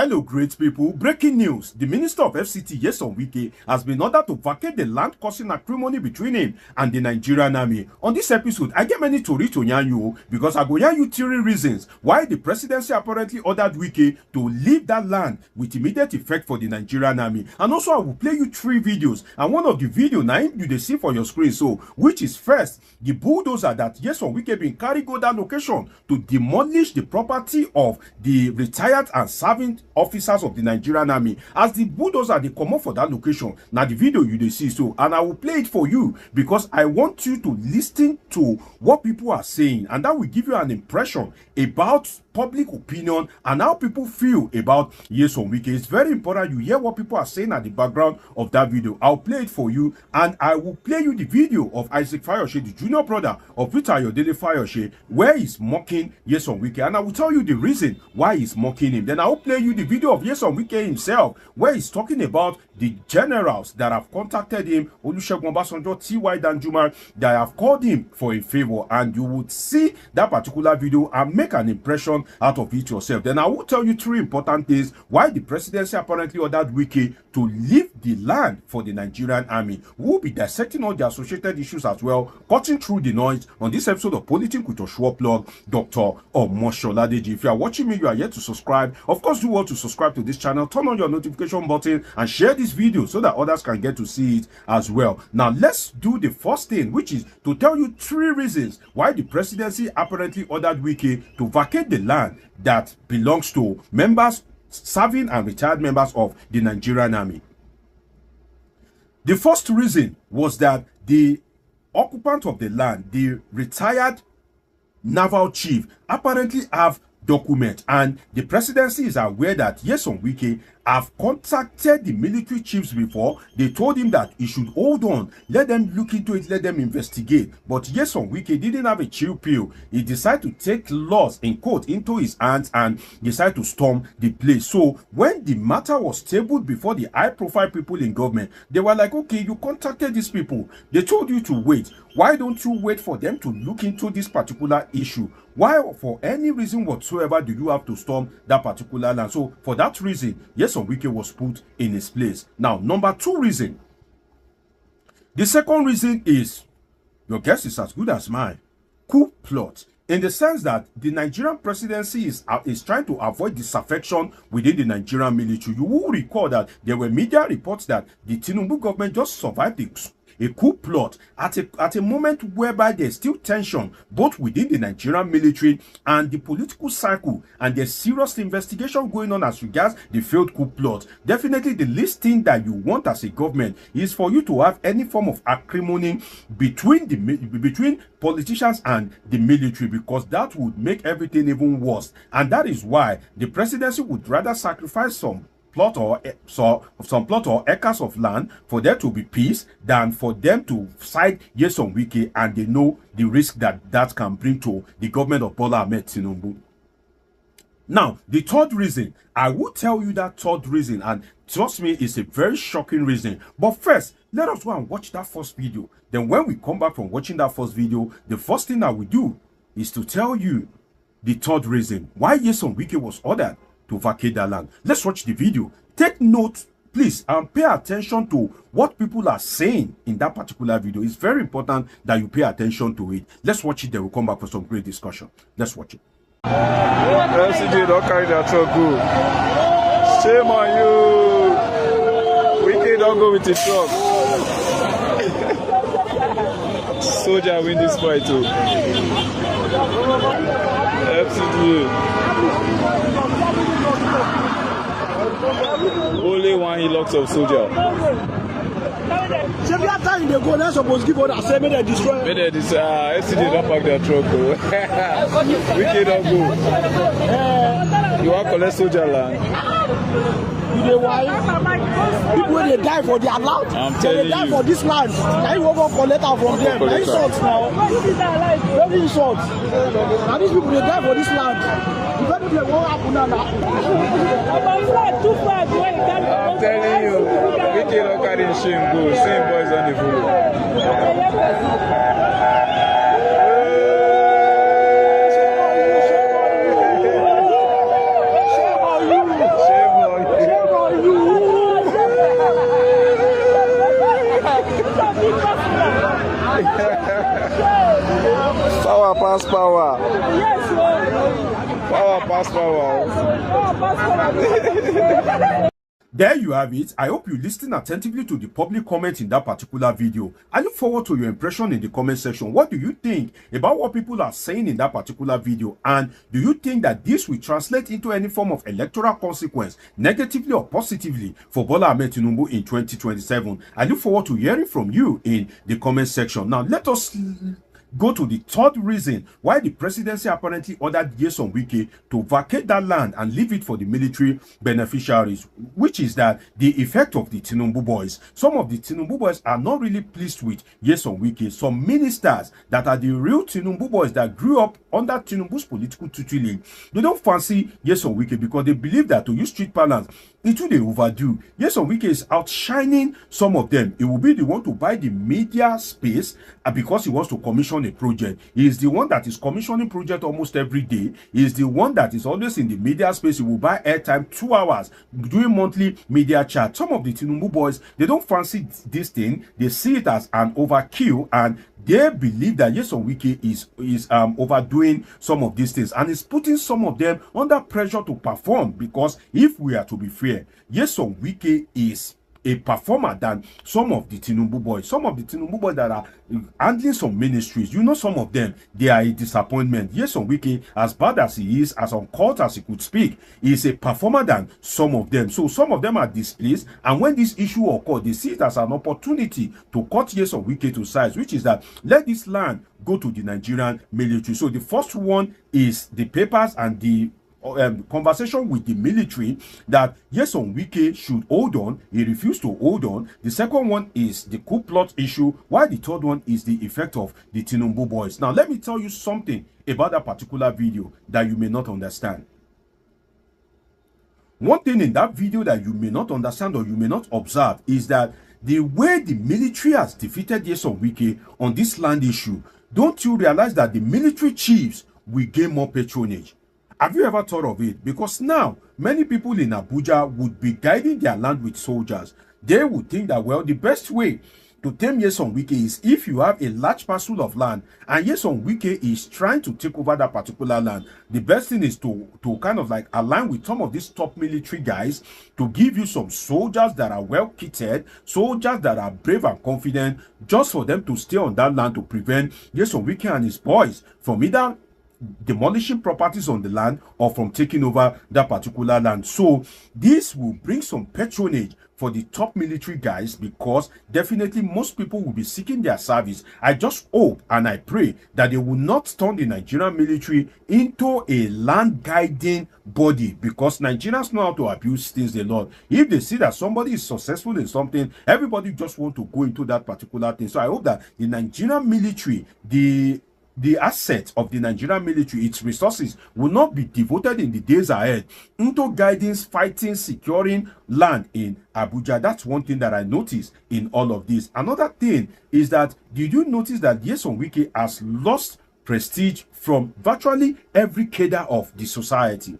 Hello, great people. Breaking news. The Minister of FCT, Nyesom Wike, has been ordered to vacate the land causing acrimony between him and the Nigerian army. On this episode, I get many stories to yarn you because I go yarn you 3 reasons why the presidency apparently ordered Wike to leave that land with immediate effect for the Nigerian army. And also, I will play you 3 videos. And one of the videos now you see for your screen. So, which is first, the bulldozer that Nyesom Wike been carry go that location to demolish the property of the retired and serving officers of the Nigerian army. As the bulldozer they come up for that location, now the video you see, so and I will play it for you because I want you to listen to what people are saying, and that will give you an impression about public opinion and how people feel about Nyesom Wike. It's very important you hear what people are saying at the background of that video. I'll play it for you, and I will play you the video of Isaac Fayose, the junior brother of Peter Ayodele Fayose, where he's mocking Nyesom Wike, and I will tell you the reason why he's mocking him. Then I will play you the video of Nyesom Wike himself, where he's talking about the generals that have contacted him, Olusegun Obasanjo, T.Y. Danjuma, that have called him for a favor, and you would see that particular video and make an impression out of it yourself. Then I will tell you 3 important things why the presidency apparently ordered Wike to leave the land for the Nigerian army. We will be dissecting all the associated issues as well, cutting through the noise on this episode of Politics with Oshua Plug, Dr. Omosholadeji. If you are watching me, you are yet to subscribe. Of course, do want to subscribe to this channel, turn on your notification button, and share this video so that others can get to see it as well. Now, let's do the first thing, which is to tell you 3 reasons why the presidency apparently ordered Wike to vacate the land that belongs to members, serving and retired members of the Nigerian army. The first reason was that the occupant of the land, the retired naval chief, apparently have documents, and the presidency is aware that Nyesom Wike have contacted the military chiefs before. They told him that he should hold on, let them look into it, let them investigate. But Nyesom Wike didn't have a chill pill. He decided to take laws in quote into his hands and decided to storm the place. So when the matter was tabled before the high-profile people in government, they were like, okay, you contacted these people. They told you to wait. Why don't you wait for them to look into this particular issue? Why, for any reason whatsoever, do you have to storm that particular land? So for that reason, Nyesom Wike was put in his place. Now, number 2 reason. The second reason is, your guess is as good as mine, coup plot. In the sense that the Nigerian presidency is trying to avoid disaffection within the Nigerian military. You will recall that there were media reports that the Tinubu government just survived a coup plot at a moment whereby there's still tension both within the Nigerian military and the political cycle, and there's serious investigation going on as regards the failed coup plot. Definitely the least thing that you want as a government is for you to have any form of acrimony between politicians and the military, because that would make everything even worse. And that is why the presidency would rather sacrifice some plot or acres of land for there to be peace than for them to side Nyesom Wike, and they know the risk that can bring to the government of Bola Ahmed Tinubu. Now, the third reason, I will tell you that third reason, and trust me, it's a very shocking reason. But first, let us go and watch that first video. Then when we come back from watching that first video, the first thing that we do is to tell you the third reason why Nyesom Wike was ordered to vacate that land. Let's watch the video. Take note, please, and pay attention to what people are saying in that particular video. It's very important that you pay attention to it. Let's watch it, then we'll come back for some great discussion. Let's watch it. LCD don't carry that truck go. Shame on you. Wike don't go with the truck. Soldier win this fight too. FCDA. Only one he locks of soldier. Every time they go, they're supposed to give order, say, may they destroy. May they destroy. FCD don't park their truck. Wike don't go. You want to collect soldier land? You know why? People when they die for their land, they die for this land. Now you go for letter from them. Very insults now. Very insults. Now these people they die for this land. You better play what happen now. I'm telling you, Wike don't carry shame go. Same boys on the floor. Shame Pass power. There you have it. I hope you listen attentively to the public comment in that particular video. I look forward to your impression in the comment section. What do you think about what people are saying in that particular video? And do you think that this will translate into any form of electoral consequence, negatively or positively, for Bola Ahmed Tinubu in 2027? I look forward to hearing from you in the comment section. Now, let us go to the third reason why the presidency apparently ordered Nyesom Wike to vacate that land and leave it for the military beneficiaries, which is that the effect of the Tinubu boys. Some of the Tinubu boys are not really pleased with Nyesom Wike. Some ministers that are the real Tinubu boys that grew up under Tinubu's political tutelage, they don't fancy Nyesom Wike because they believe that, to use street parlance, it will they overdo. Nyesom Wike is outshining some of them. He will be the one to buy the media space because he wants to commission a project. He is the one that is commissioning project almost every day. He is the one that is always in the media space. He will buy airtime 2 hours doing monthly media chat. Some of the Tinubu boys, they don't fancy this thing. They see it as an overkill, and they believe that Nyesom Wike is overdoing some of these things and is putting some of them under pressure to perform, because if we are to be fair, Nyesom Wike is a performer than some of the Tinubu boys. Some of the Tinubu boys that are handling some ministries, you know, some of them, they are a disappointment. Nyesom Wike, as bad as he is, as uncouth as he could speak, is a performer than some of them. So some of them are displeased, and when this issue occurs, they see it as an opportunity to cut Nyesom Wike to size, which is that let this land go to the Nigerian military. So the first one is the papers and the conversation with the military that Nyesom Wike should hold on. He refused to hold on. The second one is the coup plot issue, while the third one is the effect of the Tinubu boys. Now, let me tell you something about that particular video that you may not understand. One thing in that video that you may not understand or you may not observe is that the way the military has defeated Nyesom Wike on this land issue, don't you realize that the military chiefs will gain more patronage? Have you ever thought of it? Because now, many people in Abuja would be guiding their land with soldiers. They would think that, well, the best way to tame Nyesom Wike is if you have a large parcel of land and Nyesom Wike is trying to take over that particular land. The best thing is to kind of like align with some of these top military guys to give you some soldiers that are well kitted, soldiers that are brave and confident, just for them to stay on that land to prevent Nyesom Wike and his boys from either demolishing properties on the land or from taking over that particular land. So this will bring some patronage for the top military guys, because definitely most people will be seeking their service. I just hope and I pray that they will not turn the Nigerian military into a land guiding body, because Nigerians know how to abuse things a lot. If they see that somebody is successful in something, everybody just want to go into that particular thing. So I hope that the Nigerian military, the assets of the Nigerian military, its resources, will not be devoted in the days ahead into guidance, fighting, securing land in Abuja. That's one thing that I noticed in all of this. Another thing is that, did you notice that Nyesom Wike has lost prestige from virtually every cadre of the society?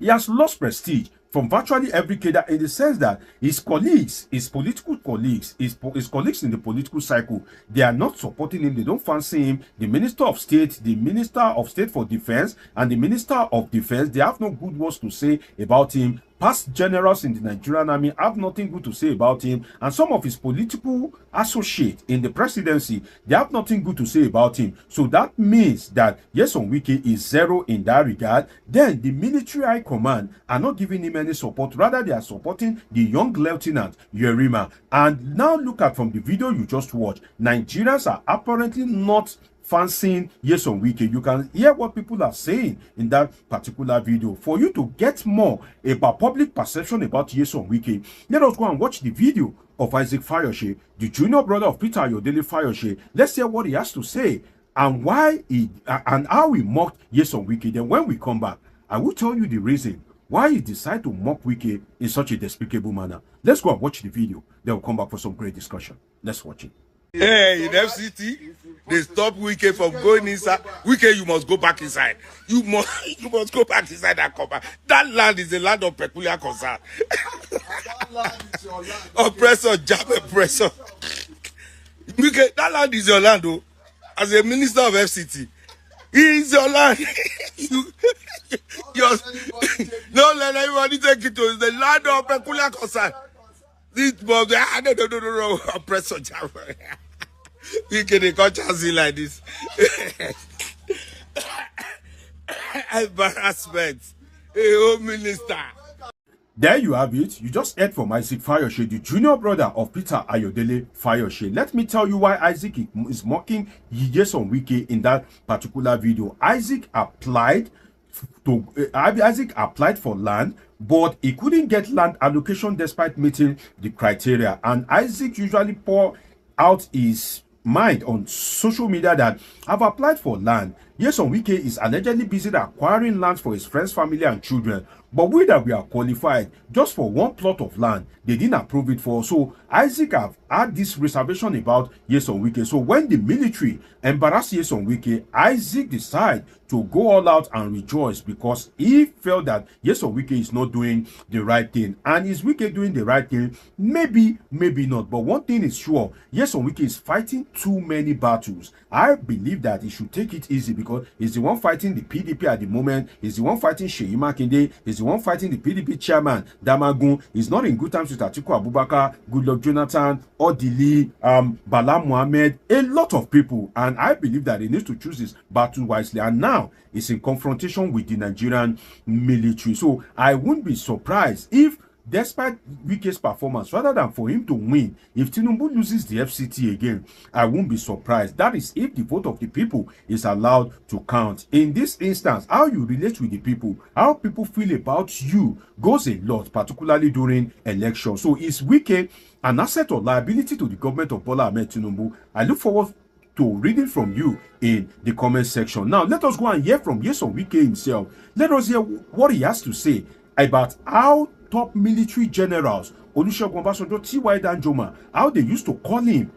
He has lost prestige from virtually every cadre, in the sense that his colleagues, his political colleagues, his colleagues in the political cycle, they are not supporting him. They don't fancy him. The Minister of State, the Minister of State for Defense, and the Minister of Defense, they have no good words to say about him. Past generals in the Nigerian army have nothing good to say about him, and some of his political associates in the presidency, they have nothing good to say about him. So that means that Nyesom Wike is zero in that regard. Then the military high command are not giving him any support. Rather, they are supporting the young lieutenant Yerima. And now look at, from the video you just watched, Nigerians are apparently not fancying Nyesom Wike. You can hear what people are saying in that particular video. For you to get more about public perception about Nyesom Wike, let us go and watch the video of Isaac Fayose, the junior brother of Peter Ayodele Fayose. Let's hear what he has to say and why he and how he mocked Nyesom Wike. Then when we come back, I will tell you the reason why he decided to mock Wike in such a despicable manner. Let's go and watch the video. Then we'll come back for some great discussion. Let's watch it. Hey, in FCT, they stop Wike from going inside. Wike, you must go back inside. You must go back inside that cover. That land is a land of peculiar concern. That land is your land. Oppressor, jab oppressor. Wike, that land is your land, though. As a minister of FCT, It's your land. Your, don't let anybody take it to. It's the land of peculiar concern. This must be, no. Oppressor Java. We can come chance like this. Embarrassment. A home minister. There you have it. You just heard from Isaac Fayose, the junior brother of Peter Ayodele Fayose. Let me tell you why Isaac is mocking Nyesom Wike in that particular video. Isaac applied for land, but he couldn't get land allocation despite meeting the criteria. And Isaac usually pour out his mind on social media that I've applied for land. Nyesom Wike is allegedly busy acquiring land for his friends, family, and children. But we that we are qualified just for one plot of land, they didn't approve it for. So Isaac have had this reservation about Nyesom Wike. So when the military embarrassed Nyesom Wike, Isaac decided to go all out and rejoice because he felt that Nyesom Wike is not doing the right thing. And is Wike doing the right thing? Maybe, maybe not. But one thing is sure, Nyesom Wike is fighting too many battles. I believe that he should take it easy because he's the one fighting the PDP at the moment. He's the one fighting Seyi Makinde. He's the one fighting the PDP chairman, Damagun. He's not in good terms with Atiku Abubakar, Goodluck Jonathan, Odili, Bala Mohammed, a lot of people. And I believe that he needs to choose his battle wisely. And now he's in confrontation with the Nigerian military. So I wouldn't be surprised if, despite Wike's performance, rather than for him to win, if Tinubu loses the FCT again, I won't be surprised. That is if the vote of the people is allowed to count. In this instance, how you relate with the people, how people feel about you goes a lot, particularly during elections. So is Wike an asset or liability to the government of Bola Ahmed Tinubu? I look forward to reading from you in the comment section. Now, let us go and hear from Nyesom Wike himself. Let us hear what he has to say about how top military generals, Olusegun Obasanjo, T.Y. Danjuma, how they used to call him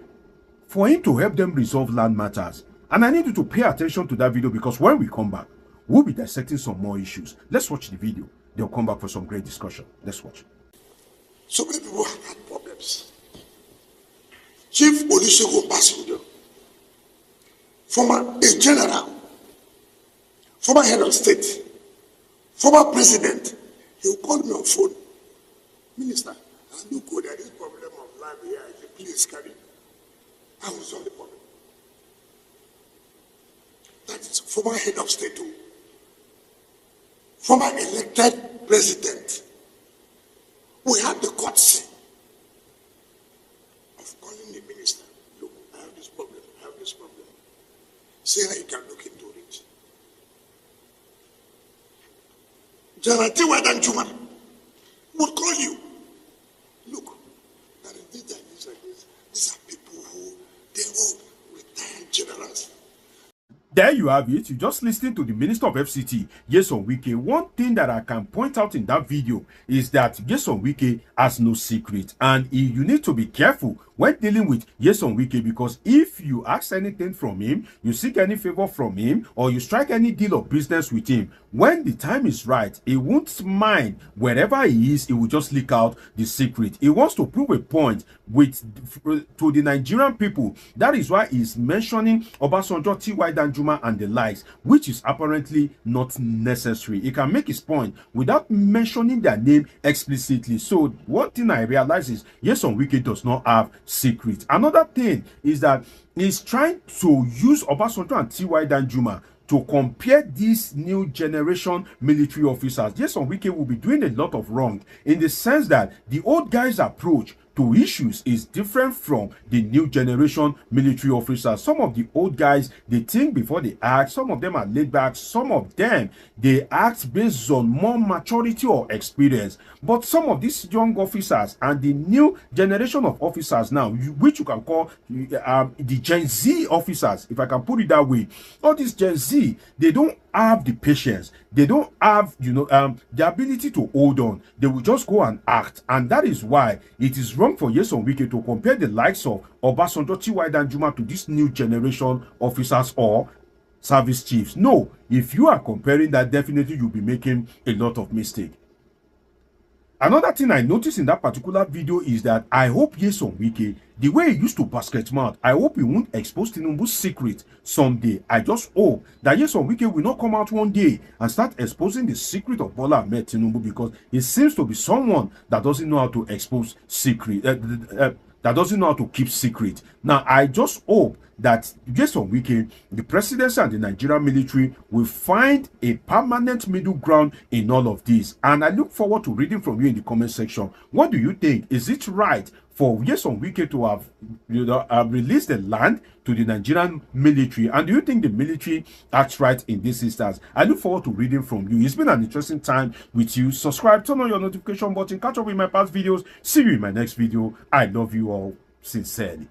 for him to help them resolve land matters. And I need you to pay attention to that video because when we come back, we'll be dissecting some more issues. Let's watch the video. They'll come back for some great discussion. Let's watch. So many people have had problems. Chief Olusegun Obasanjo, former a general, former head of state, former president, he will call me on phone. Minister, I look good at this problem of land here. Please carry. I will solve the problem. That is former head of state, too. Former elected president. We have the courtesy of calling the minister. Look, I have this problem. I have this problem. Say how you can look into it. General T.Y. Danjuma would call you. Look, there is this and this and this. These are people who, they all retired generals. There you have it. You just listened to the Minister of FCT, Nyesom Wike. One thing that I can point out in that video is that Nyesom Wike has no secret. And you need to be careful when dealing with Nyesom Wike because if you ask anything from him, you seek any favor from him, or you strike any deal of business with him, when the time is right, he won't mind wherever he is, he will just leak out the secret. He wants to prove a point to the Nigerian people. That is why he's mentioning Obasanjo, T.Y. Danjuma, and the likes, which is apparently not necessary. He can make his point without mentioning their name explicitly. So one thing I realize is Nyesom Wike does not have secret. Another thing is that he's trying to use Obasanjo and T.Y. Danjuma to compare these new generation military officers. Nyesom Wike will be doing a lot of wrong in the sense that the old guys' approach to issues is different from the new generation military officers. Some of the old guys, they think before they act. Some of them are laid back. Some of them, they act based on more maturity or experience. But some of these young officers and the new generation of officers now, which you can call the Gen Z officers, if I can put it that way, all these Gen Z, they don't have the patience. They don't have, the ability to hold on. They will just go and act. And that is why it is wrong for Nyesom Wike to compare the likes of Obasanjo, T.Y. Danjuma to this new generation officers or service chiefs. No, if you are comparing that, definitely you'll be making a lot of mistake. Another thing I noticed in that particular video is that I hope Nyesom Wike, the way he used to basket mouth, I hope he won't expose Tinubu's secret someday. I just hope that Nyesom Wike will not come out one day and start exposing the secret of Bola Ahmed Tinubu, because he seems to be someone that doesn't know how to expose secret, that doesn't know how to keep secret. Now, I just hope that Nyesom Wike, the presidency and the Nigerian military will find a permanent middle ground in all of this. And I look forward to reading from you in the comment section. What do you think? Is it right for Nyesom Wike to have released the land to the Nigerian military? And do you think the military acts right in this instance? I look forward to reading from you. It's been an interesting time with you. Subscribe, turn on your notification button, catch up with my past videos. See you in my next video. I love you all sincerely.